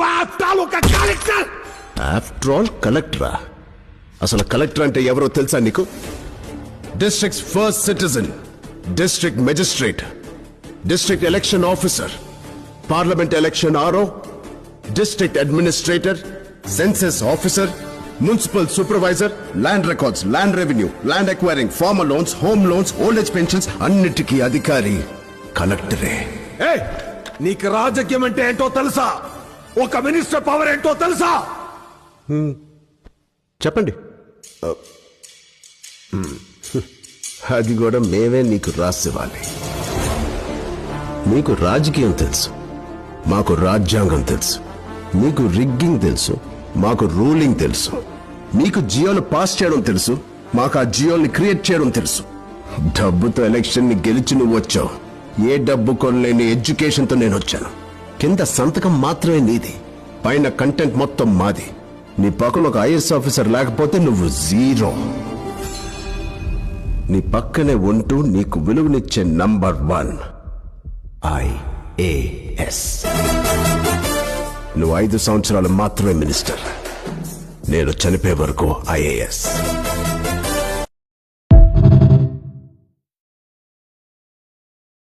After all కలెక్టరా? అసలు collector అంటే ఎవరో తెలుసా నీకు? District first citizen, district magistrate, district election officer, parliament election RO, district administrator, census officer, municipal supervisor, land records, land revenue, land acquiring, farmer loans, home loans, old age pensions అన్నిటికీ అధికారి కలెక్టరే. నీకు రాజకీయం అంటే ఏంటో తెలుసా? ఒక మినిస్టర్ పవర్ ఏంటో తెలుసా? చెప్పండి. అది కూడా మేమే నీకు రాసివ్వాలి. నీకు రాజకీయం తెలుసు, మాకు రాజ్యాంగం తెలుసు. నీకు రిగ్గింగ్ తెలుసు, మాకు రూలింగ్ తెలుసు. నీకు జియోలు పాస్ చేయడం తెలుసు, మాకు ఆ జియోల్ని క్రియేట్ చేయడం తెలుసు. డబ్బుతో ఎలక్షన్ ని గెలిచి నువ్వు వచ్చావు. ఏ డబ్బు కొనలేని ఎడ్యుకేషన్తో నేను వచ్చాను. కింద సంతకం మాత్రమే నీది, పైన కంటెంట్ మొత్తం మాది. నీ పక్కన ఒక ఐఏఎస్ ఆఫీసర్ లేకపోతే నువ్వు జీరో. నీ పక్కనే ఉంటూ నీకు విలువనిచ్చే నంబర్ 1 IAS. నువ్వు 5 సంవత్సరాలు మాత్రమే మినిస్టర్, నేను చనిపోయే వరకు IAS.